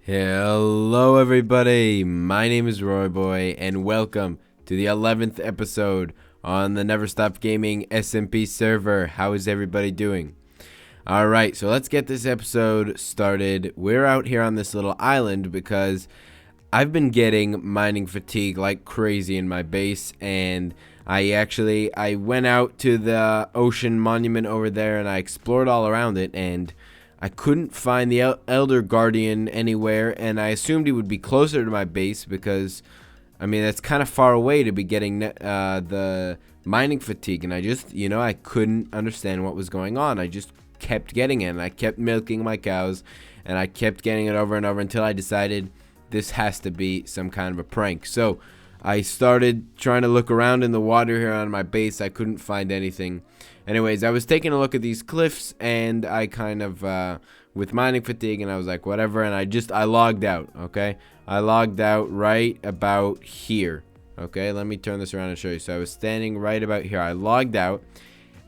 Hello everybody, my name is Roy Boy and welcome to the 11th episode on the NeverStopGaming SMP server. How is everybody doing? Alright, so let's get this episode started. We're out here on this little island because I've been getting mining fatigue like crazy in my base, and I went out to the ocean monument over there and I explored all around it, and I couldn't find the Elder Guardian anywhere, and I assumed he would be closer to my base because, I mean, that's kind of far away to be getting the mining fatigue, and I couldn't understand what was going on. I just kept getting it, and I kept milking my cows, and I kept getting it over and over until I decided this has to be some kind of a prank. So I started trying to look around in the water here on my base. I couldn't find anything. Anyways, I was taking a look at these cliffs, and I kind of, with mining fatigue, and I was like, whatever, and I logged out, okay? I logged out right about here, okay? Let me turn this around and show you. So I was standing right about here. I logged out,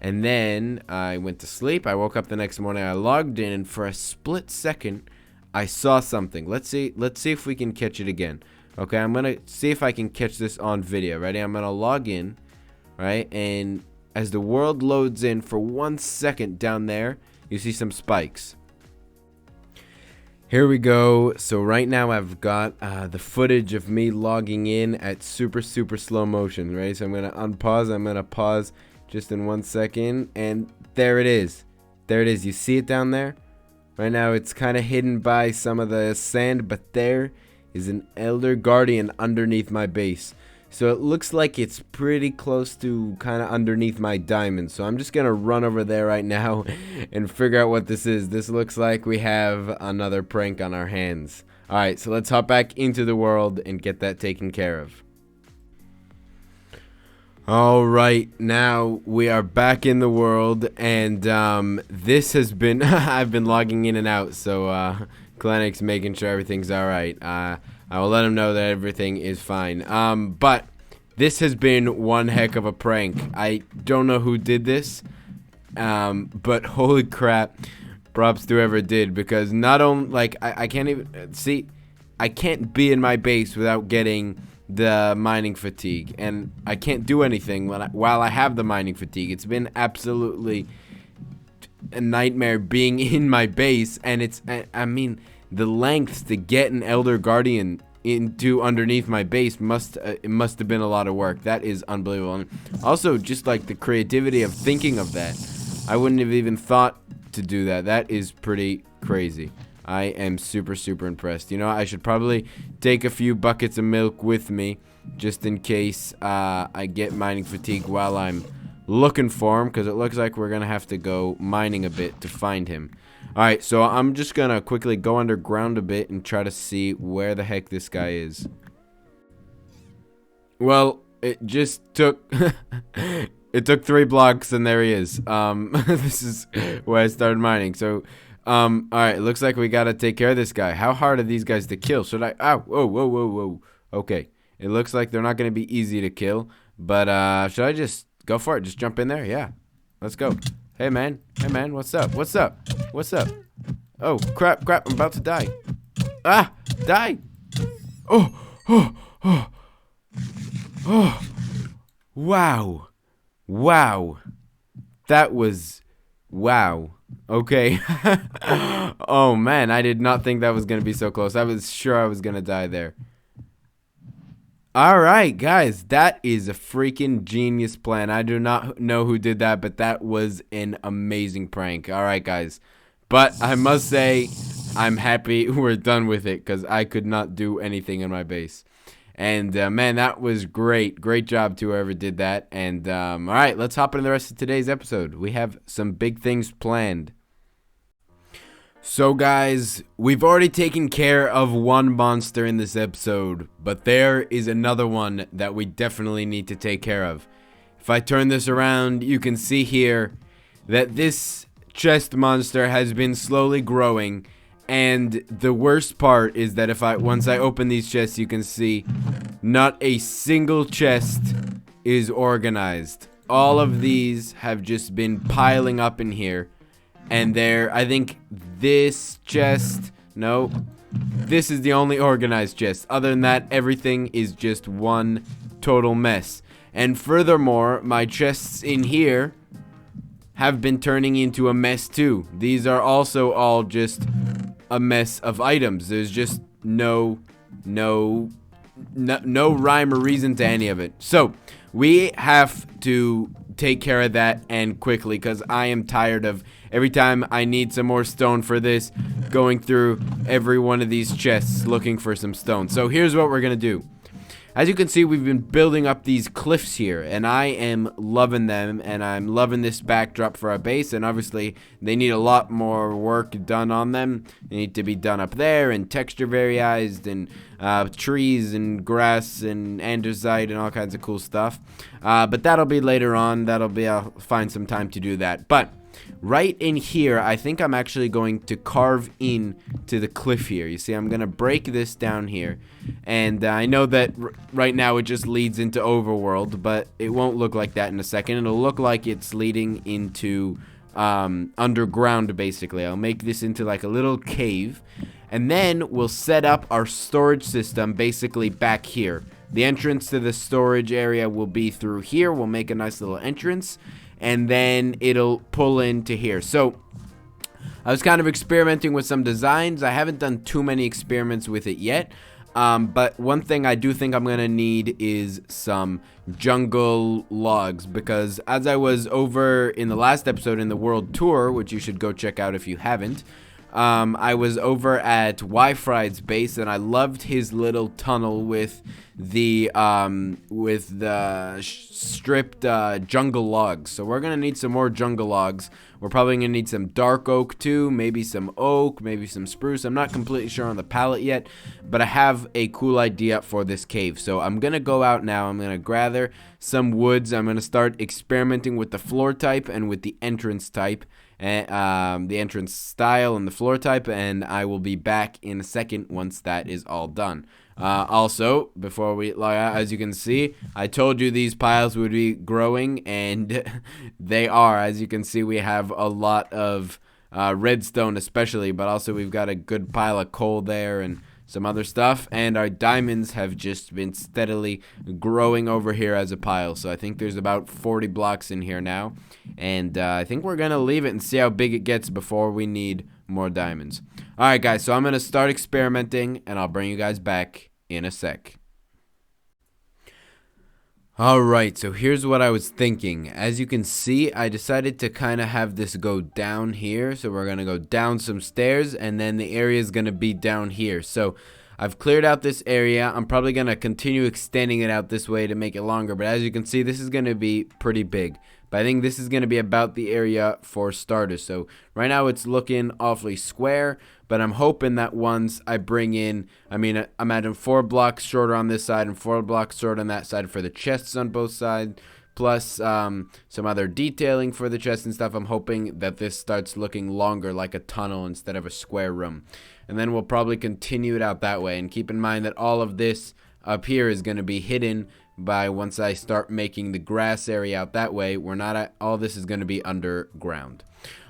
and then I went to sleep. I woke up the next morning. I logged in, and for a split second, I saw something. Let's see if we can catch it again. Okay, I'm gonna see if I can catch this on video. Ready? I'm gonna log in, right? And as the world loads in for 1 second down there, you see some spikes. Here we go. So right now I've got the footage of me logging in at super slow motion, right? So I'm gonna unpause. I'm gonna pause just in 1 second, and there it is. There it is. You see it down there? Right now it's kind of hidden by some of the sand, but there is an Elder Guardian underneath my base. So it looks like it's pretty close to kind of underneath my diamond. So I'm just going to run over there right now and figure out what this is. This looks like we have another prank on our hands. Alright, so let's hop back into the world and get that taken care of. Alright, now we are back in the world, and this has been, I've been logging in and out, so Clinic's making sure everything's alright. I will let him know that everything is fine. But this has been one heck of a prank. I don't know who did this, but holy crap, props to whoever did, because not only, like, I can't even, see, I can't be in my base without getting the mining fatigue, and I can't do anything while I have the mining fatigue. It's been absolutely a nightmare being in my base, and it's, I mean, the lengths to get an Elder Guardian into underneath my base it must have been a lot of work. That is unbelievable. And also, just like the creativity of thinking of that, I wouldn't have even thought to do that. That is pretty crazy. I am super impressed. You know, I should probably take a few buckets of milk with me just in case I get mining fatigue while I'm looking for him, because it looks like we're gonna have to go mining a bit to find him. Alright, so I'm just gonna quickly go underground a bit and try to see where the heck this guy is. Well, it just took it took 3 blocks and there he is. This is where I started mining. So alright, it looks like we gotta take care of this guy. How hard are these guys to kill? Should I, ow, whoa. Okay, it looks like they're not gonna be easy to kill, but should I just go for it? Just jump in there? Yeah, let's go. Hey man, what's up? Oh, crap, I'm about to die. Ah, die. Oh, wow. That was, wow. Okay. Oh man, I did not think that was gonna be so close. I was sure I was gonna die there. Alright guys, that is a freaking genius plan. I do not know who did that, but that was an amazing prank. Alright guys, but I must say I'm happy we're done with it, because I could not do anything in my base. And man, that was great job to whoever did that. And alright, let's hop into the rest of today's episode. We have some big things planned. So guys, we've already taken care of one monster in this episode, but there is another one that we definitely need to take care of. If I turn this around, you can see here that this chest monster has been slowly growing, and the worst part is that once I open these chests, you can see not a single chest is organized. All of these have just been piling up in here. And I think this chest, no, this is the only organized chest. Other than that, everything is just one total mess. And furthermore, my chests in here have been turning into a mess too. These are also all just a mess of items. There's just no rhyme or reason to any of it. So we have to take care of that, and quickly, because I am tired of every time I need some more stone for this, going through every one of these chests looking for some stone. So here's what we're gonna do. As you can see, we've been building up these cliffs here, and I am loving them, and I'm loving this backdrop for our base, and obviously they need a lot more work done on them. They need to be done up there, and texture variized, and trees, and grass, and andesite, and all kinds of cool stuff. But that'll be later on. I'll find some time to do that. But right in here, I think I'm actually going to carve in to the cliff here. You see, I'm going to break this down here. And I know that right now it just leads into overworld, but it won't look like that in a second. It'll look like it's leading into underground, basically. I'll make this into like a little cave. And then we'll set up our storage system basically back here. The entrance to the storage area will be through here. We'll make a nice little entrance. And then it'll pull into here. So I was kind of experimenting with some designs. I haven't done too many experiments with it yet. But one thing I do think I'm going to need is some jungle logs, because as I was over in the last episode in the world tour, which you should go check out if you haven't, I was over at Wi-Fri's base, and I loved his little tunnel with the stripped jungle logs. So we're gonna need some more jungle logs. We're probably gonna need some dark oak too, maybe some oak, maybe some spruce. I'm not completely sure on the palette yet, but I have a cool idea for this cave. So I'm gonna go out now. I'm gonna gather some woods. I'm gonna start experimenting with the floor type and with the entrance type, and the entrance style and the floor type, and I will be back in a second once that is all done. Also, before we log out, as you can see, I told you these piles would be growing, and they are. As you can see, we have a lot of redstone especially, but also we've got a good pile of coal there and some other stuff, and our diamonds have just been steadily growing over here as a pile. So I think there's about 40 blocks in here now, and I think we're gonna leave it and see how big it gets before we need more diamonds. Alright guys, so I'm gonna start experimenting, and I'll bring you guys back in a sec. Alright, so here's what I was thinking. As you can see, I decided to kind of have this go down here. So we're going to go down some stairs, and then the area is going to be down here. So I've cleared out this area. I'm probably going to continue extending it out this way to make it longer. But as you can see, this is going to be pretty big. But I think this is going to be about the area for starters. So right now it's looking awfully square, but I'm hoping that once I bring in, I'm adding 4 blocks shorter on this side and 4 blocks short on that side for the chests on both sides, plus some other detailing for the chests and stuff. I'm hoping that this starts looking longer, like a tunnel instead of a square room. And then we'll probably continue it out that way. And keep in mind that all of this up here is going to be hidden by once I start making the grass area out that way. We're not at, all this is going to be underground.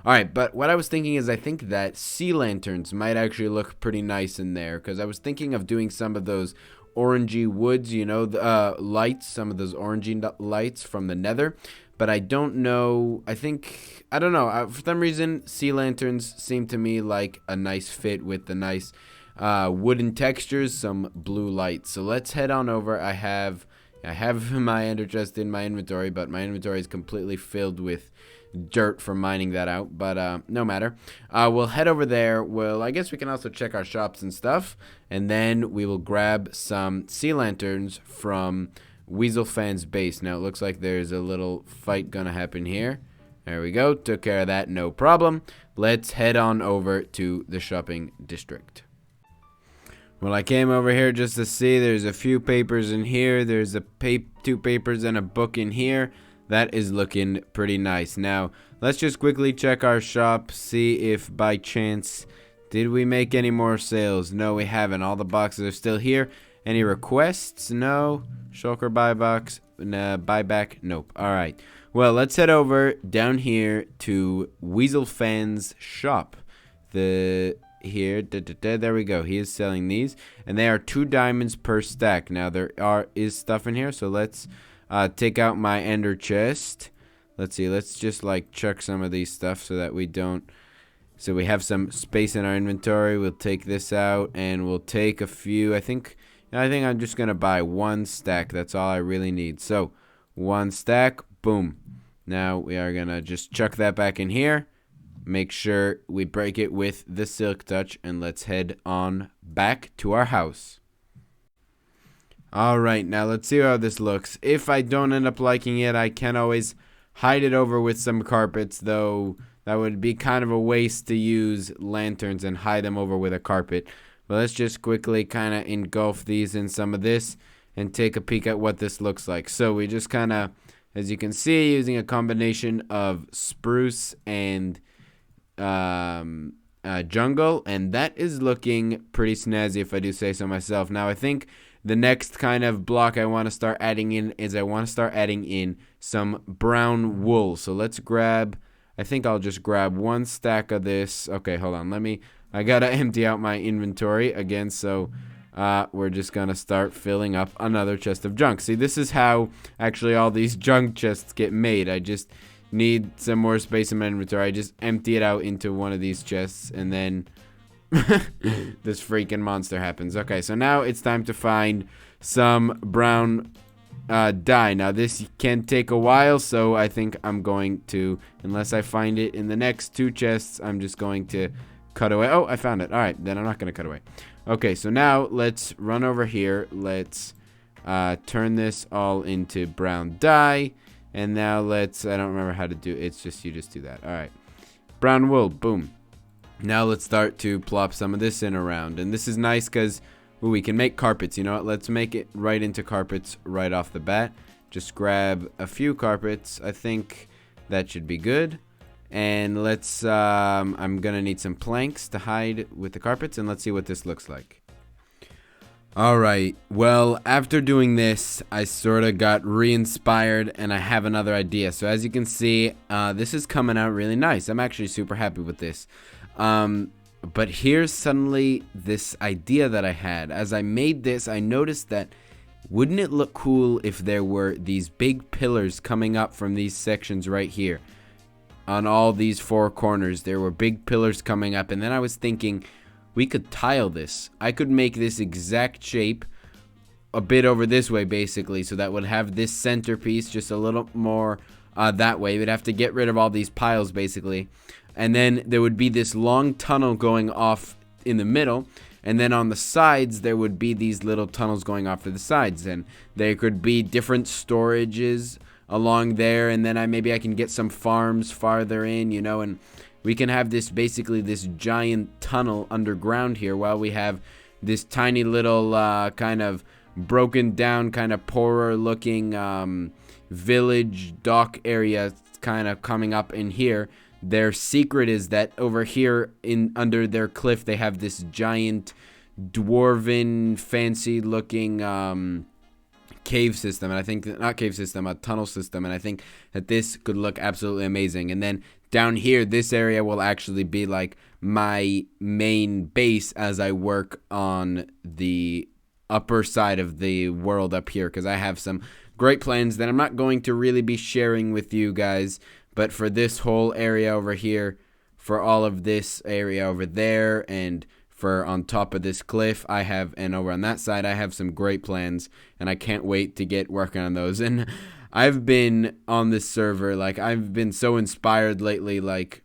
Alright, but what I was thinking is I think that sea lanterns might actually look pretty nice in there, because I was thinking of doing some of those orangey woods, you know, the lights, some of those orangey lights from the nether. But I don't know, I don't know, for some reason sea lanterns seem to me like a nice fit with the nice wooden textures, some blue lights. So let's head on over. I have my ender chest in my inventory, but my inventory is completely filled with dirt from mining that out, but no matter. We'll head over there. I guess we can also check our shops and stuff, and then we will grab some sea lanterns from Weaselfan's base. Now it looks like there's a little fight gonna happen here. There we go, took care of that, no problem. Let's head on over to the shopping district. Well, I came over here just to see. There's a few papers in here. There's two papers and a book in here. That is looking pretty nice. Now, let's just quickly check our shop, see if by chance, did we make any more sales? No, we haven't. All the boxes are still here. Any requests? No. Shulker buy box? Buyback? Nope. Alright. Well, let's head over down here to Weaselfan's shop. here. There we go. He is selling these, and they are 2 diamonds per stack. Now there is stuff in here, so let's take out my ender chest. Let's see. Let's just like chuck some of these stuff so that we don't. So we have some space in our inventory. We'll take this out, and we'll take a few. I think I'm just gonna buy 1 stack. That's all I really need. So 1 stack. Boom. Now we are gonna just chuck that back in here. Make sure we break it with the silk touch, and let's head on back to our house. Alright, now let's see how this looks. If I don't end up liking it, I can always hide it over with some carpets, though that would be kind of a waste to use lanterns and hide them over with a carpet. But let's just quickly kind of engulf these in some of this and take a peek at what this looks like. So we just kind of, as you can see, using a combination of spruce and jungle, and that is looking pretty snazzy if I do say so myself. Now I think the next kind of block I want to start adding in is I want to start adding in some brown wool. So let's grab, I think I'll just grab 1 stack of this. Okay, hold on, I gotta empty out my inventory again, so we're just gonna start filling up another chest of junk. See, this is how actually all these junk chests get made. I just need some more space in my inventory. I just empty it out into one of these chests, and then this freaking monster happens. Okay, so now it's time to find some brown dye. Now this can take a while, so I think I'm going to, unless I find it in the next 2 chests, I'm just going to cut away. Oh, I found it. All right, then I'm not going to cut away. Okay, so now let's run over here. Let's turn this all into brown dye. And now let's, I don't remember how to do it. It's just, you just do that. All right. Brown wool. Boom. Now let's start to plop some of this in around. And this is nice because we can make carpets. You know what? Let's make it right into carpets right off the bat. Just grab a few carpets. I think that should be good. And let's, I'm going to need some planks to hide with the carpets. And let's see what this looks like. Alright, well, after doing this, I sort of got re-inspired, and I have another idea. So as you can see, this is coming out really nice. I'm actually super happy with this. But here's suddenly this idea that I had. As I made this, I noticed that wouldn't it look cool if there were these big pillars coming up from these sections right here? On all these 4 corners, there were big pillars coming up, and then I was thinking, we could tile this. I could make this exact shape a bit over this way, basically, so that would have this centerpiece just a little more that way. We'd have to get rid of all these piles, basically. And then there would be this long tunnel going off in the middle, and then on the sides, there would be these little tunnels going off to the sides, and there could be different storages along there, and then maybe I can get some farms farther in, you know, and we can have this, basically this giant tunnel underground here while we have this tiny little kind of broken down, kind of poorer looking village dock area kind of coming up in here. Their secret is that over here under their cliff, they have this giant dwarven fancy looking cave system, and I think not cave system, a tunnel system, and I think that this could look absolutely amazing. And then down here, this area will actually be like my main base as I work on the upper side of the world up here, because I have some great plans that I'm not going to really be sharing with you guys, but for this whole area over here, for all of this area over there, and for on top of this cliff, I have, and over on that side, I have some great plans, and I can't wait to get working on those. And I've been on this server, like, I've been so inspired lately, like,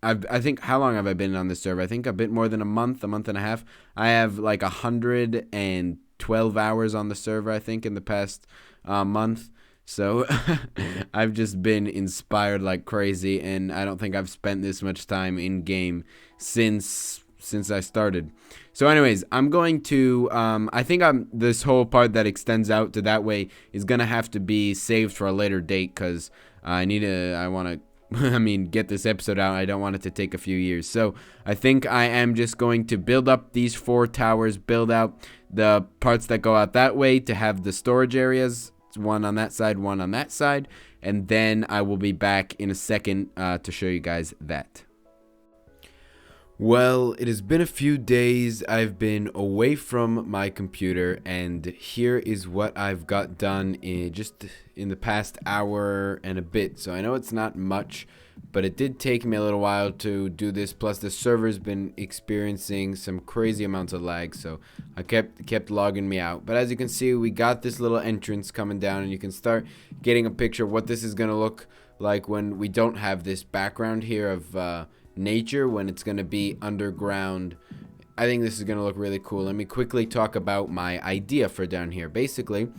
I think, how long have I been on this server? I think a bit more than a month and a half. I have, like, 112 hours on the server, I think, in the past month. So, I've just been inspired like crazy, and I don't think I've spent this much time in game since I started. So anyways, I'm going to I think this whole part that extends out to that way is gonna have to be saved for a later date, because I want to get this episode out. I don't want it to take a few years. So I think I am just going to build up these 4 towers, build out the parts that go out that way to have the storage areas, one on that side, one on that side, and then I will be back in a second to show you guys that. Well, it has been a few days. I've been away from my computer, and here is what I've got done in the past hour and a bit. So I know it's not much, but it did take me a little while to do this. Plus, the server's been experiencing some crazy amounts of lag, so I kept logging me out. But as you can see, we got this little entrance coming down, and you can start getting a picture of what this is gonna look like when we don't have this background here of nature, when it's going to be underground. I think this is going to look really cool. Let me quickly talk about my idea for down here. Basically,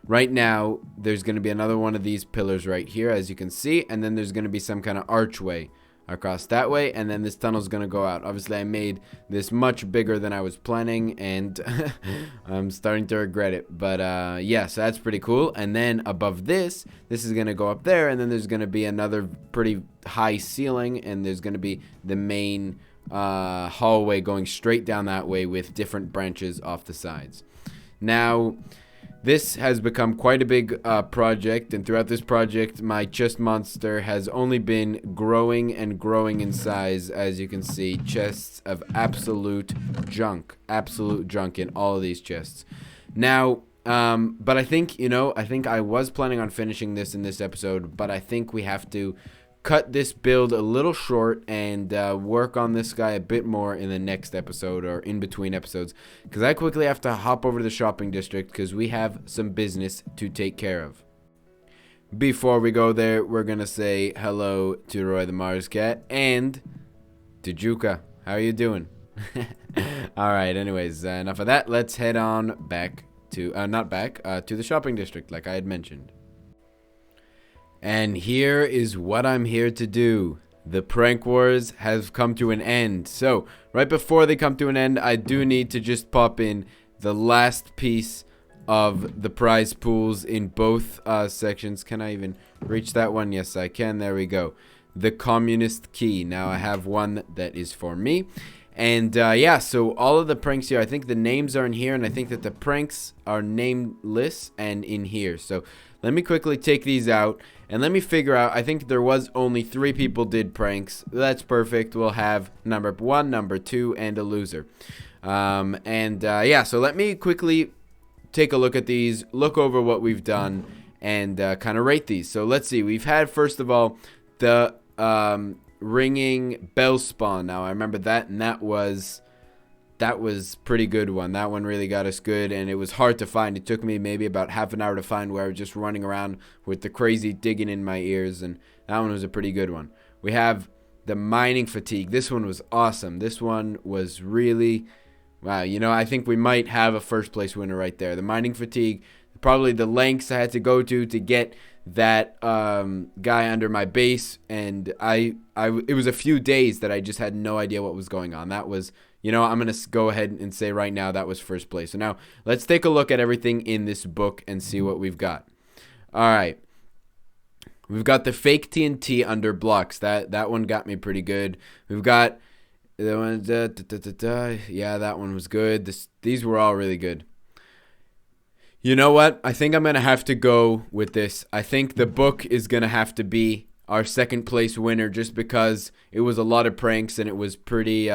right now there's going to be another one of these pillars right here, as you can see, and then there's going to be some kind of archway across that way, and then this tunnel is going to go out. Obviously, I made this much bigger than I was planning, and I'm starting to regret it. But yeah, so that's pretty cool. And then above this is going to go up there, and then there's going to be another pretty high ceiling, and there's going to be the main hallway going straight down that way with different branches off the sides. Now, this has become quite a big project, and throughout this project, my chest monster has only been growing and growing in size. As you can see, chests of absolute junk in all of these chests. Now, but I think, I think I was planning on finishing this in this episode, but I think we have to cut this build a little short and work on this guy a bit more in the next episode or in between episodes, because I quickly have to hop over to the shopping district because we have some business to take care of. Before we go there, we're gonna say hello to Roy the Mars Cat and to Juka. How are you doing? Alright, anyways, enough of that. Let's head on back to to the shopping district like I had mentioned. And here is what I'm here to do. The prank wars have come to an end. So, right before they come to an end, I do need to just pop in the last piece of the prize pools in both sections. Can I even reach that one? Yes, I can. There we go. The communist key. Now, I have one that is for me. And yeah, so all of the pranks here, I think the names are in here, and I think that the pranks are nameless and in here. So let me quickly take these out, and let me figure out, I think there was only 3 people did pranks. That's perfect. We'll have number 1, number 2, and a loser. Yeah, so let me quickly take a look at these, look over what we've done, and kind of rate these. So let's see. We've had, first of all, the ringing bell spawn. Now I remember that, and that was pretty good one. That one really got us good, and it was hard to find. It took me maybe about half an hour to find, where I was just running around with the crazy digging in my ears, and that one was a pretty good one. We have the mining fatigue. This one was awesome. This one was really, wow, I think we might have a first place winner right there. The mining fatigue, probably the lengths I had to go to get that guy under my base, and it was a few days that I just had no idea what was going on. That was, I'm gonna go ahead and say right now that was first place. So now let's take a look at everything in this book and see what we've got. All right, we've got the fake TNT under blocks. That one got me pretty good. We've got the one, yeah, that one was good. These were all really good. You know what? I think I'm going to have to go with this. I think the book is going to have to be our second place winner, just because it was a lot of pranks and it was pretty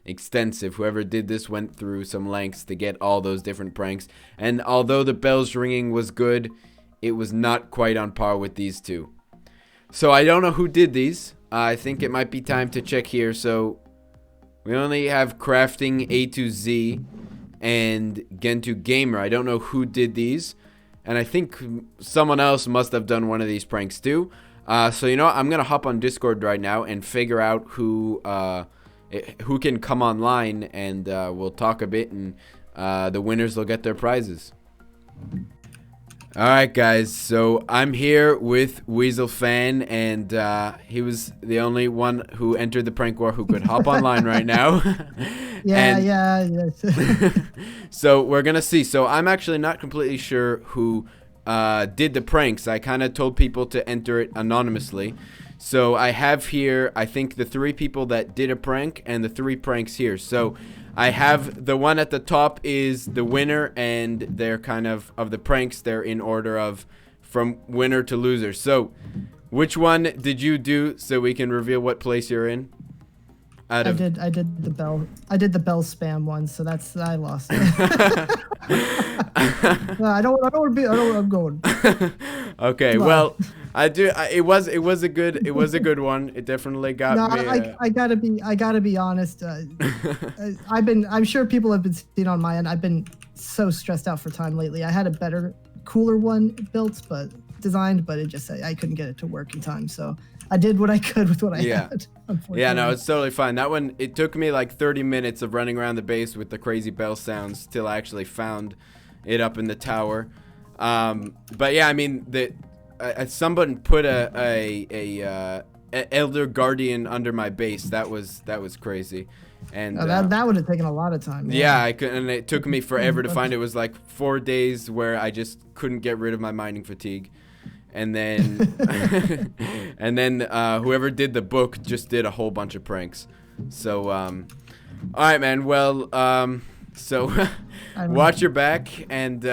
extensive. Whoever did this went through some lengths to get all those different pranks. And although the bells ringing was good, it was not quite on par with these two. So I don't know who did these. I think it might be time to check here. So we only have crafting A to Z and Gentu Gamer. I don't know who did these, and I think someone else must have done one of these pranks too. So I'm gonna hop on Discord right now and figure out who can come online, and we'll talk a bit, and the winners will get their prizes. Alright guys, so I'm here with Weasel Fan, and he was the only one who entered the prank war who could hop online right now. Yes. So we're gonna see. So I'm actually not completely sure who did the pranks. I kind of told people to enter it anonymously. So I have here, I think, the 3 people that did a prank and the 3 pranks here. So I have the one at the top is the winner, and they're kind of the pranks, they're in order of from winner to loser. So which one did you do, so we can reveal what place you're in? out I of did. I did the bell. I did the bell spam one, so I lost. No, I don't. I don't want to be. I don't. I'm going. Okay, Come on. well, it was a good one. It definitely got No, me. I gotta be honest. I'm sure people have been seeing on my end. I've been so stressed out for time lately. I had a better, cooler one built, but designed, but I couldn't get it to work in time. So I did what I could with what I had. Unfortunately. Yeah, no, it's totally fine. That one, it took me like 30 minutes of running around the base with the crazy bell sounds till I actually found it up in the tower. But yeah, I mean, someone put a elder guardian under my base. That was crazy. And that would have taken a lot of time. yeah, and it took me forever to find. It was like 4 days where I just couldn't get rid of my mining fatigue. And then whoever did the book just did a whole bunch of pranks. So all right, man. Well, so watch your back, and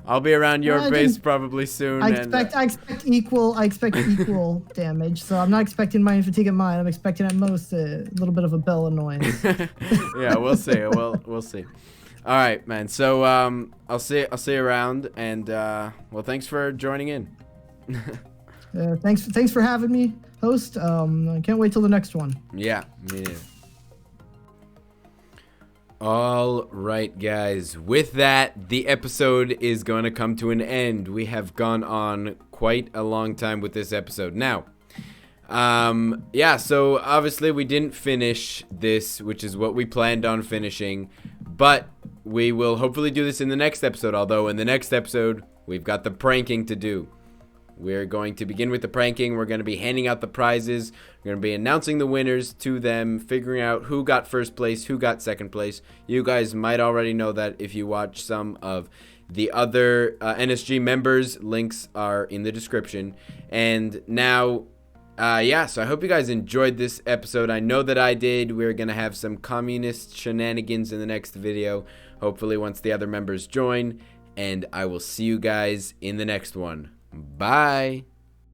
I'll be around your base probably soon. I expect equal damage. So I'm not expecting mining fatigue at mine. I'm expecting at most a little bit of a bell annoyance. Yeah, we'll see. We'll see. All right, man. So I'll see you around, and well, thanks for joining in. Thanks for having me, host. I can't wait till the next one. Yeah, me neither. All right, guys. With that, the episode is going to come to an end. We have gone on quite a long time with this episode. Now, yeah, so obviously we didn't finish this, which is what we planned on finishing, but we will hopefully do this in the next episode, although in the next episode, we've got the pranking to do. We're going to begin with the pranking. We're going to be handing out the prizes. We're going to be announcing the winners to them, figuring out who got first place, who got second place. You guys might already know that if you watch some of the other NSG members. Links are in the description. And now, yeah, so I hope you guys enjoyed this episode. I know that I did. We're going to have some communist shenanigans in the next video, hopefully once the other members join. And I will see you guys in the next one. Bye.